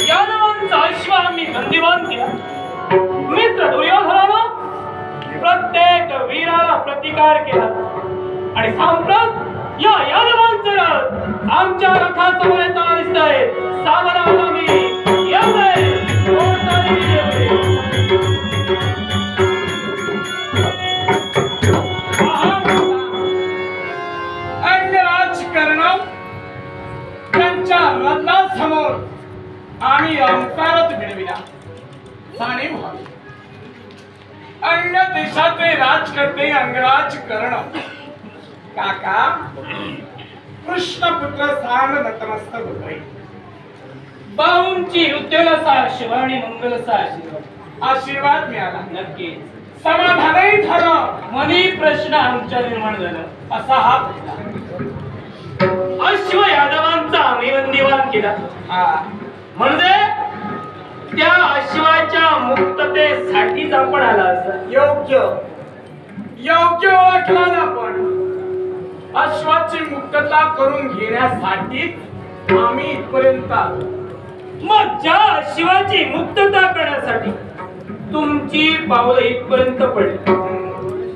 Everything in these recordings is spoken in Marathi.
यादवांचा अश्व आम्ही बंदिवान केला. मित्र दुर्योधनानं प्रत्येक वीराला प्रतिकार केला आणि सांप्रत या यादवांचं रथ आमच्या रथासमोर येताना दिसतंय. सावधान मी येतोय. अंगराजकरण त्यांच्या रथासमोर आम्ही आमचा रथ भिडविला. जाणीव व्हावी. अन्य देशाचे राजकर्ते अंगराजकरण काका कृष्णपुत्र सान नतमस्तक होते. बाहूंची उद्योगाचा शिव आणि मंगलचा आशीर्वाद मिळाला. नक्की समाधानही झालं. मनी प्रश्न आमच्या निर्माण झाला. असा हा पहिला. अश्व यादवांचा आम्ही बंदिवान केला. म्हणजे त्या अश्वाच्या मुक्ततेसाठीच आपण आला असं योग्य योग्य ओळखला आपण. अश्वाची मुक्तता करून घेण्यासाठीच आम्ही इथपर्यंत आलो. मग ज्या अश्वाची मुक्तता करण्यासाठी तुमची पावलं इथपर्यंत पडली,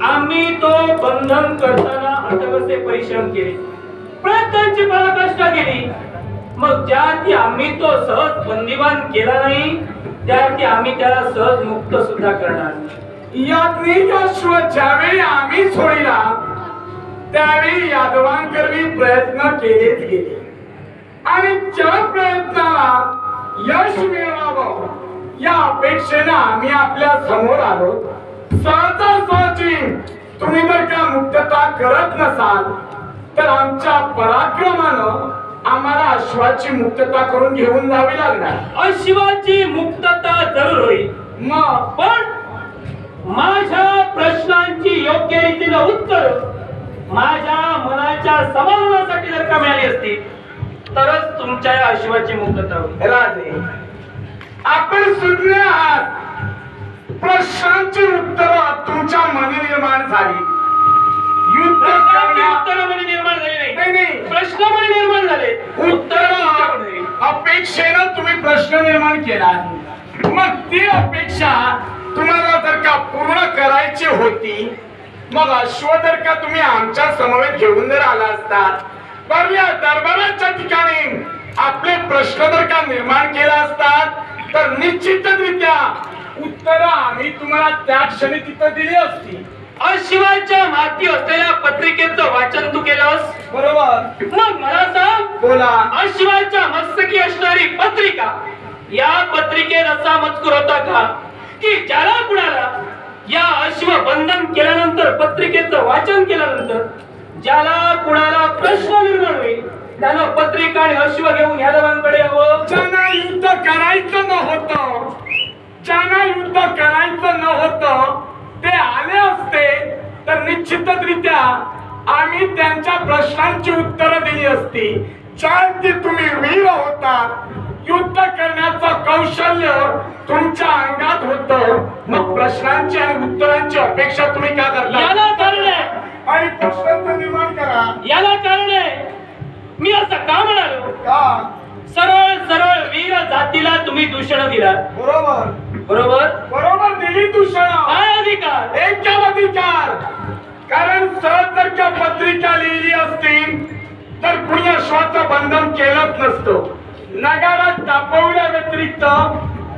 आम्ही तो बंधन करताना अथकसे परिश्रम केले, प्रयत्नांची पराकाष्ठा केली. मग ज्या आम्ही तो सहज बंदिवान केला नाही, त्या आम्ही त्याला सहज मुक्त सुद्धा करणार. याज्ञिक अश्व ज्यावेळी आम्ही सोडिला त्यावेळी यादवांकरवी प्रयत्न केलेच गेले आणि ज्या प्रयत्नाला यश मिळवावं या अपेक्षेनं आम्ही आपल्या समोर आलो. सहजासहजी तुम्ही जर का मुक्तता करत नसाल तर आमच्या पराक्रमानं आम्हाला अश्वाची मुक्तता करून घेऊन जावी लागणार. अश्वाची मुक्तता जरूर होईल. मग पण माझ्या प्रश्नांची योग्य रीतीने उत्तर माझ्या मनाच्या समाधानासाठी जर का मिळाली असती तरच तुमच्या या अश्वाची मुक्तता होईल. राजे आपण सुज्ञ आहात. प्रश्नांची उत्तर तुमच्या मनी निर्माण झाली. युद्ध उत्तरामध्ये निर्माण झाले नाही, प्रश्नामध्ये निर्माण झाले. उत्तर अपेक्षेनं तुम्ही प्रश्न निर्माण केला. मग ती अपेक्षा तुम्हाला जर का पूर्ण करायची होती मग अश्व जर का तुम्ही आमच्या समवेत घेऊन जर आला असतात, बरल्या दरबाराच्या ठिकाणी आपले प्रश्न जर का निर्माण केला असतात तर निश्चितरित्या उत्तर आम्ही तुम्हाला त्या क्षणी तिथं दिली असती. अश्वाच्या माती असलेल्या पत्रिकेचं वाचन तू केलंस बरोबर. मग मला सांग, बोला. अश्वाच्या मस्तकी असणारी पत्रिका, या पत्रिकेत असा मजकूर होता का की ज्याला कुणाला या अश्व बंधन केल्यानंतर, पत्रिकेचं वाचन केल्यानंतर ज्याला कुणाला प्रश्न निर्माण होईल त्यानं पत्रिका आणि अश्व घेऊन यादवांकडे यावं. ज्यांना युद्ध करायचं नव्हतं, ज्यांना युद्ध करायचं नव्हतं ते आले असते तर निश्चितरित्या आम्ही त्यांच्या प्रश्नांची उत्तरं दिली असती. ज्यात तुम्ही वीर होता, युद्ध करण्याचं कौशल्य तुमच्या अंगात होतं, मग प्रश्नांची आणि उत्तरांची अपेक्षा तुम्ही का करता? याला कारण आहे. आणि प्रश्नांचं निर्माण करा. याला कारण आहे. मी असं का म्हणालो? का? सरळ सरळ वीर जातीला तुम्ही दूषण दिला. बरोबर बरोबर बरोबर दिली दूषण. काय अधिकार? एकदम अधिकार. कारण सहज जर का पत्रिका लिहिली असती तर कुणी अश्वाचं बंधन केलंच नसतं. नगारात तापवल्या व्यतिरिक्त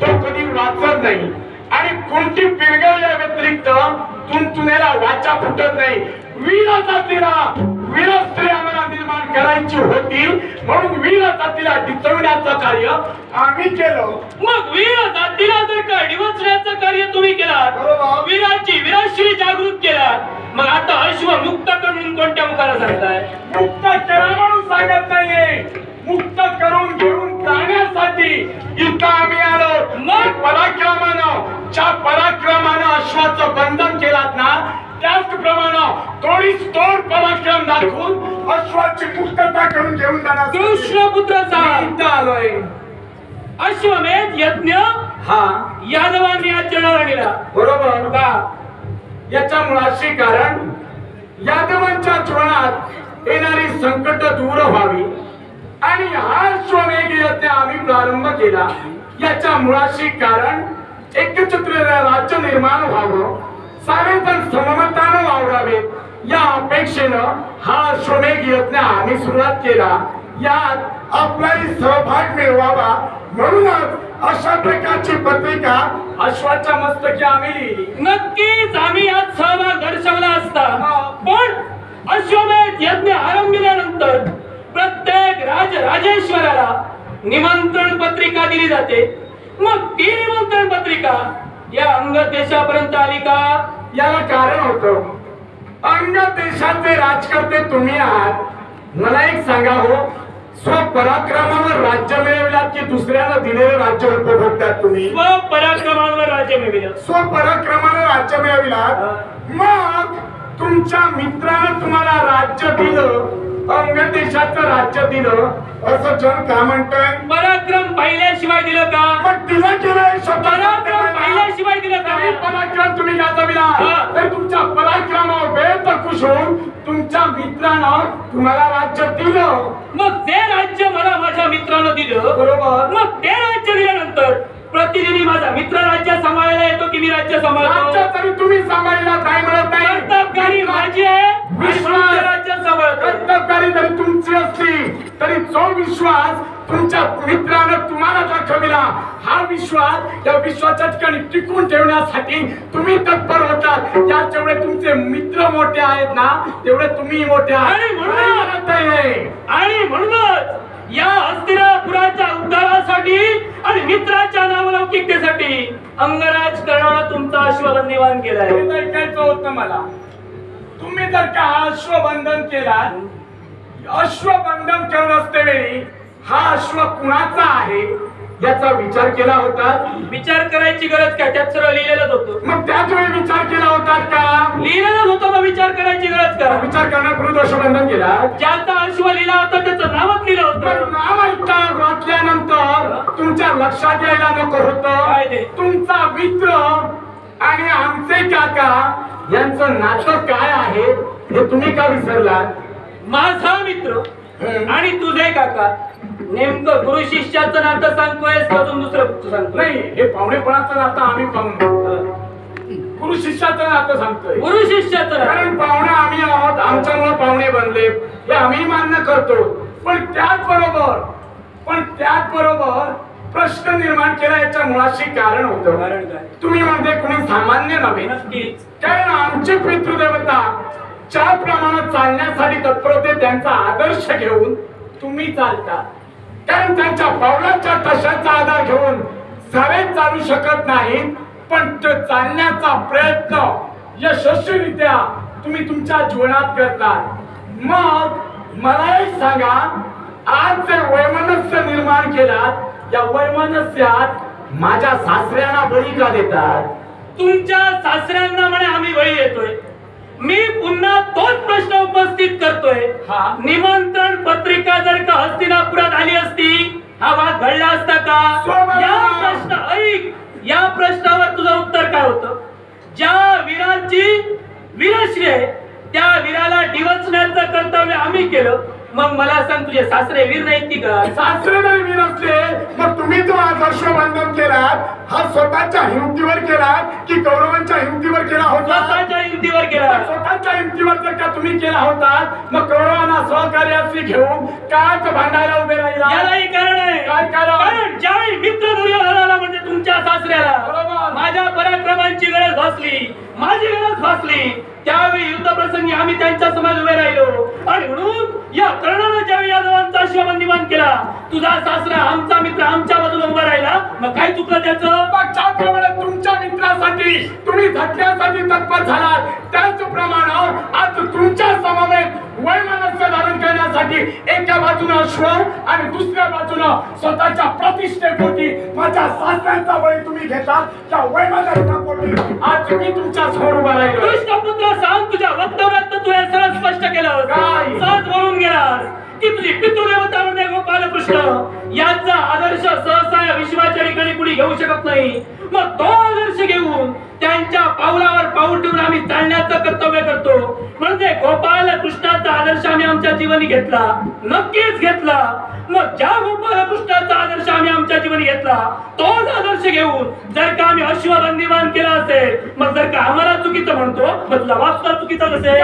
तो कधी वाचत नाही आणि कोणती पिरगवल्या व्यतिरिक्त तुणतुणेला वाचा फुटत नाही. वीर जातीला वीर स्त्री आम्हाला निर्माण करायची होती म्हणून वीर जातीला डिचवण्याचं कार्य आम्ही केलं. मग वीर जातीला जर का डिवचण्याचं कार्य तुम्ही केलं, वीराची वीराश्री जागृत केला, मग आता अश्व मुक्त करून कोणत्या मुखाला सांगताय? मुक्त करा म्हणून सांगत नाहीये, मुक्त करून घेऊन जाण्यासाठी इथं आम्ही आलो. मग पराक्रमानं, ज्या पराक्रमानं अश्वाचं बंधन केलात ना त्याचप्रमाणे थोडीच तोड पराक्रम दाखवून अश्वाची मुक्तता करून घेऊन जाणार. कृष्णपुत्राचा इथं आलोय. अश्वमेध यज्ञ हा यादवांनी आचरणाला आणला. बरोबर का? याच्या मुळाशी कारण यादवांच्या जीवनात येणारी संकट दूर व्हावी आणि हा अश्वमेध यज्ञ आम्ही प्रारंभ केला. याच्या मुळाशी कारण एकछत्र राज्य निर्माण व्हावं, सारेजण सममतानं वावरावेत या अपेक्षेनं हा अश्वमेध यज्ञ आम्ही सुरुवात केला. यात आपलाही सहभाग मिळवावा म्हणूनच अशा प्रकारची पत्रिका अश्वाच्या मस्तकी आम्ही लिहिली. नक्कीच आम्ही यात सहभाग दर्शवला असता, पण अश्वमेध यज्ञ आरंभिल्यानंतर प्रत्येक राजेश्वराला निमंत्रण पत्रिका दिली जाते. मग ती निमंत्रण पत्रिका या अंगद देशापर्यंत आली का? याला कारण होतं, अंगद देशाचे राजकर्ते तुम्ही आहात. मला एक सांगा हो, स्वपराक्रमावर राज्य मिळवलात की दुसऱ्याला दिलेलं राज्य उपभोगतात तुम्ही? स्वपराक्रमावर राज्य मिळविलं. स्वपराक्रमाने राज्य मिळविलात. मग तुमच्या मित्रानं तुम्हाला राज्य दिलं, अंगद देशाचं राज्य दिलं असं जन का म्हणतंय? पराक्रम पाहिल्याशिवाय दिलं का? मग दिलं केलं पराक्रम पाहिल्याशिवाय दिलं का? पराक्रम तुम्ही गाजविला तर तुमच्या पराक्रमावर बेत खुश होऊन तुमच्या मित्रानं तुम्हाला राज्य दिलं. मग ते राज्य मला माझ्या मित्रानं दिलं, बरोबर. मग ते राज्य दिल्यानंतर प्रतिनिधी माझा मित्र राज्य सांभाळायला येतो की मी राज्य सांभाळतो? राज्य तरी तुम्ही सांभाळला काय म्हणत नाही. कर्तबगारी माझी आहे, विश्वास राज्य सांभाळतो. कर्तबगारी जरी तुमची असली तरी जो विश्वास तुमच्या मित्रानं तुम्हाला दाखविला, हा विश्वास या विश्वाच्या ठिकाणी टिकून ठेवण्यासाठी तुम्ही तत्पर होतात. या जेवढे तुमचे मित्र मोठे आहेत ना तेवढे तुम्ही मोठे आहात. आणि म्हणूनच या हस्तिनापुराच्या उद्धारासाठी आणि मित्राच्या नावलौकिकतेसाठी अंगराज कर्णानं तुमचा अश्वबंदीवान केलाय. ऐकायचं होतं मला. तुम्ही जर का अश्वबंधन केला, अश्वबंधन करत असते वेळी हा अश्व कुणाचा आहे याचा विचार केला होता? विचार करायची गरज काय? त्यात सर्व लिहिलेलंच होतं. मग त्याच वेळी विचार केला होता का? लिहिलेलंच होतं, मग विचार करायची गरज का? विचार करण्यापूर्वी अश्वबंधन केला. ज्याचा अश्व लिहिला होता त्याचं नावच लिहिलं होतं. नाव ऐकता वाचल्यानंतर तुमच्या लक्षात यायला नको काय ते? होतं तुमचा मित्र आणि आमचे काका यांचं नातं काय आहे हे तुम्ही का विसरलात? माझा मित्र आणि तुझे काका नेमकं गुरु शिष्याचं नातं सांगतोयस का अजून दुसरं कुठचं सांगतोय? नाही, हे पाहुणेपणाचं नातं आम्ही पाहून गुरु शिष्याचं नातं सांगतोय. गुरु शिष्याचं नातं. कारण पाहुणे आम्ही आहोत, आमच्यामुळे पाहुणे बनले हे आम्ही मान्य करतो. पण त्याच बरोबर प्रश्न निर्माण केला. याच्या मुळाशी कारण होतं. कारण काय? तुम्ही म्हणजे कोणी सामान्य नव्हे. नक्कीच. कारण आमचे पितृदेवता ज्या प्रमाणात चालण्यासाठी तत्पर होते त्यांचा आदर्श घेऊन तुम्ही चालता. कारण त्यांच्या पावलांच्या तशाचा आधार घेऊन सारे चालू शकत नाहीत, पण तो चालण्याचा प्रयत्न यशस्वीरित्या तुम्ही तुमच्या जीवनात करता. मग मला एक सांगा, आज जे वैमनस्य निर्माण केलात, या वैमनस्यात माझ्या सासऱ्यांना बळी का देतात? तुमच्या सासऱ्यांना म्हणे आम्ही बळी देतोय. मी पुन्हा तोच प्रश्न उपस्थित करतोय. निमंत्रण पत्रिका जर का हस्तिनापुरात आली असती, हा वाद घडला असता का? या प्रश्नावर तुझं उत्तर काय होतं? ज्या वीराची वीरश्री आहे त्या वीराला डिवचण्याचं कर्तव्य आम्ही केलं. मग मला सांग, तुझे सासरे वीर नाहीत की का? सासरे नाही वीर असले मग तुम्ही जो आज अश्वबंधन केलात हा स्वतःच्या हिमतीवर केलात की कौरवांच्या हिमतीवर केला होता? स्वतःच्या हिमतीवर केला. स्वतःच्या हिमतीवर जर का तुम्ही केला होता, मग कौरवांना सहकार्याशी घेऊन काच भांडायला उभे राहिला. यालाही कारण आहे. काय कारण? कारण ज्यावेळी मित्र दुर्योधनाला म्हणजे तुमच्या सासऱ्याला माझ्या पराक्रमांची गरज भासली, माझी गरज भासली, त्यावेळी युद्ध प्रसंगी आम्ही त्यांच्या समोर उभे राहिलो. आणि म्हणून या कर्णानं ज्यावेळी यादवांचा अश्वबंदीवान केला, तुझा सासरा आमचा मित्र आमच्या बाजूला उभा राहिला. मग काय चुकलं त्याचं? ज्याप्रमाणे तुमच्या मित्रासाठी तुम्ही झटण्यासाठी तत्पर झालात, त्याचप्रमाणे आज तुमच्या समवेत वैमनस्य धारण करण्यासाठी एका बाजूला अश्व आणि दुसऱ्या बाजूला स्वतःच्या प्रतिष्ठेपोटी माझ्या सासऱ्यांचा बळी तुम्ही घेतात. त्या वैमनस्यापोटी आज मी तुमच्या समोर उभा राहिलो. कृष्णपुत्र सांग, तुझ्या वक्तव्यात तू हे सरळ स्पष्ट केलं. काय? सहज बोलून गेलास की तुझी पितृदेवता म्हणजे गोपालकृष्ण यांचा आदर्श सहसा या विश्वाच्या ठिकाणी कुणी घेऊ शकत नाही. मग तो आदर्श घेऊन त्यांच्या पावलावर पाऊल ठेवून आम्ही चालण्याचं कर्तव्य करतो. म्हणजे गोपाल कृष्णाचा आदर्श आम्ही आमच्या जीवनी घेतला, नक्कीच घेतला. मग ज्या गोपाल कृष्णाचा आदर्श आम्ही आमच्या जीवनी घेतला तोच आदर्श घेऊन जर का आम्ही अश्वबंदीवान केला असेल, मग जर का आम्हाला चुकीचं म्हणतो, मग तुला वाचता चुकीचं असेल.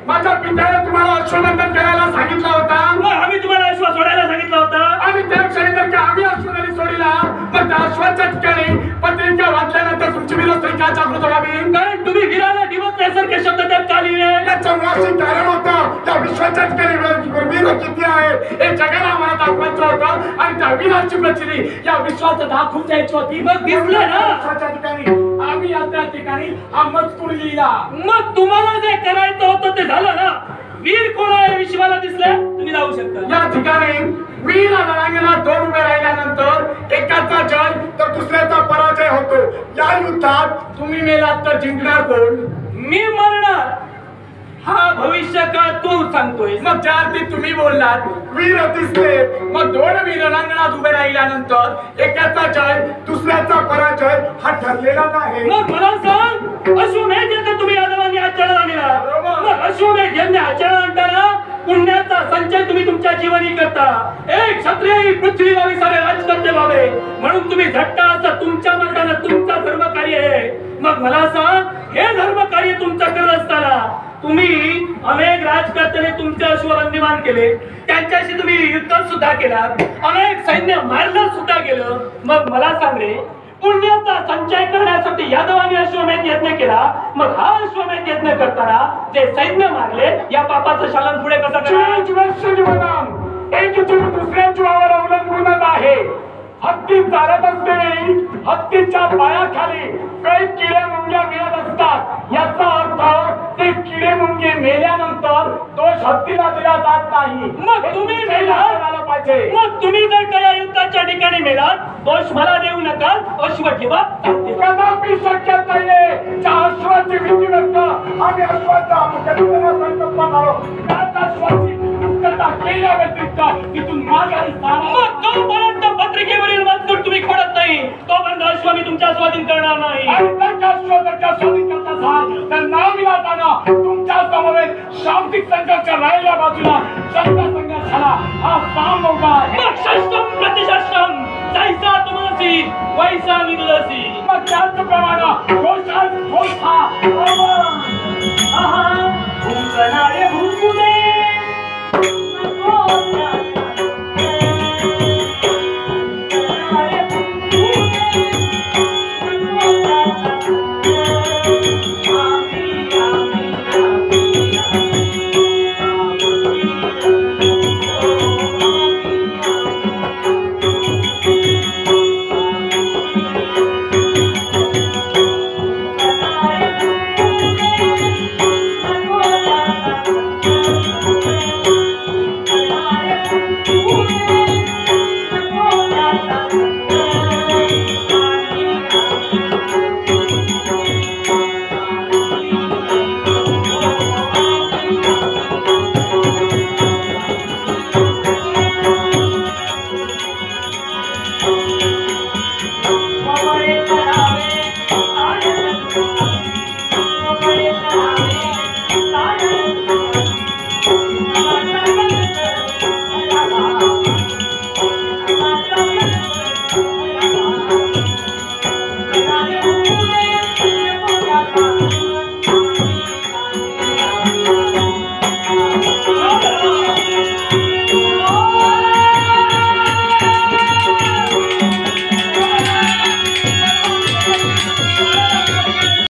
माझ्या पित्याने तुम्हाला अश्वबंधन करायला सांगितलं होता, मग आम्ही तुम्हाला अश्व सोडायला सांगितलं होतं. आणि त्या क्षणी जर का आम्ही अश्वबंधन सोडला, मग त्या अश्वाच्या ठिकाणी पत्रिका वाचल्यानंतर तुमची वीरस्त्रिका जागृत व्हावी. कारण तुम्ही वीराला दिवससारखे शब्द त्यात का लिहिले? याचं मुळाशी कारण होतं त्या विश्वाच्या ठिकाणी वीर किती आहे हे जगाला आम्हाला दाखवायचं होतं, आणि त्या वीराची प्रचिती या विश्वाचं दाखवून द्यायची होती. मग दिसलं ना, विश्वाच्या ठिकाणी आम्ही या त्या ठिकाणी हा मजकूर लिहिला. मग तुम्हाला जे करायचं होतं ते झालं ना. वीर कोण आहे विश्वाला दिसले, तुम्ही जाऊ शकता. या ठिकाणी वीर रणांगणात दोन उभे राहिल्यानंतर एकाचा जय तर दुसऱ्याचा पराजय होतो. या युद्धात तुम्ही मेलात तर जिंकणार कोण? मी मरणार हा भविष्य काळ तू सांगतोय. मग ज्या अर्थी तुम्ही बोललात वीर दिसले, मग दोन वीर रणांगणात उभे राहिल्यानंतर एकाचा जय दुसऱ्याचा पराजय हा ठरलेलाच आहे. मग मला सांग, अश्वमेध यज्ञ तुम्ही यादवांनी आचरण आणला. मग अश्वमेध यज्ञ आचरण आणताना पुण्याचा संचय तुम्ही तुमच्या जीवनी करता. एक क्षत्रिय पृथ्वी व्हावी, सारे राजकर्ते व्हावे म्हणून तुम्ही झट्टा असं तुमच्या मतानं तुमचा धर्म कार्य आहे. मग मला सांग, हे धर्म कार्य तुमचं करत असताना तुम्ही अनेक राजकर्त्याने तुमचे अश्वबंदीवान केले, त्यांच्याशी तुम्ही युद्ध सुद्धा केला, अनेक सैन्य मारलं सुद्धा गेलं. मग मला सांग रे, पुण्याचा संचय करण्यासाठी यादवांनी अश्वमेध यज्ञ केला, मग हा अश्वमेध यज्ञ करताना जे सैन्य मारले या पापाचं शालन पुढे कसं एक जीव दुसऱ्या जीवावर अवलंबूनच आहे. हत्ती चालत असते, हत्तीच्या पायाखाली काही किडे मुंग्या मिळत असतात. याचा अर्थ ते किडे मुंगे मेल्यानंतर दोष हत्तीला दिला जात नाही. मग तुम्ही मेलात पाहिजे. मग तुम्ही जर का या युद्धाच्या ठिकाणी मेलात, दोष मला देऊ नका, अश्व ठेवा. कदापि शक्य नाहीये. त्या अश्वाची भीती व्यक्त आम्ही अश्वाचा संकल्प करू. त्याच अश्वाची मुक्तता केल्या व्यतिरिक्त तिथून माघारी जाणार. मग तोपर्यंत पत्रिकेवरील मजकूर तुम्ही खोडत नाही, तोपर्यंत अश्व मी तुमच्या स्वाधीन करणार नाही. आणि जर का अश्व जर का स्वाधीन करत असाल तर नाव जाताना तुमच्या समवेत शाब्दिक संघर्ष राहिल्या बाजूला शस्त्र संघर्ष झाला. हा साम उभा आहे. मग शस्त्रम प्रतिशस्त्रम जैसा तुमसी वैसा निदसी. मग त्याचप्रमाणे घोषा घोषा भूंकनाळे भूंकुदे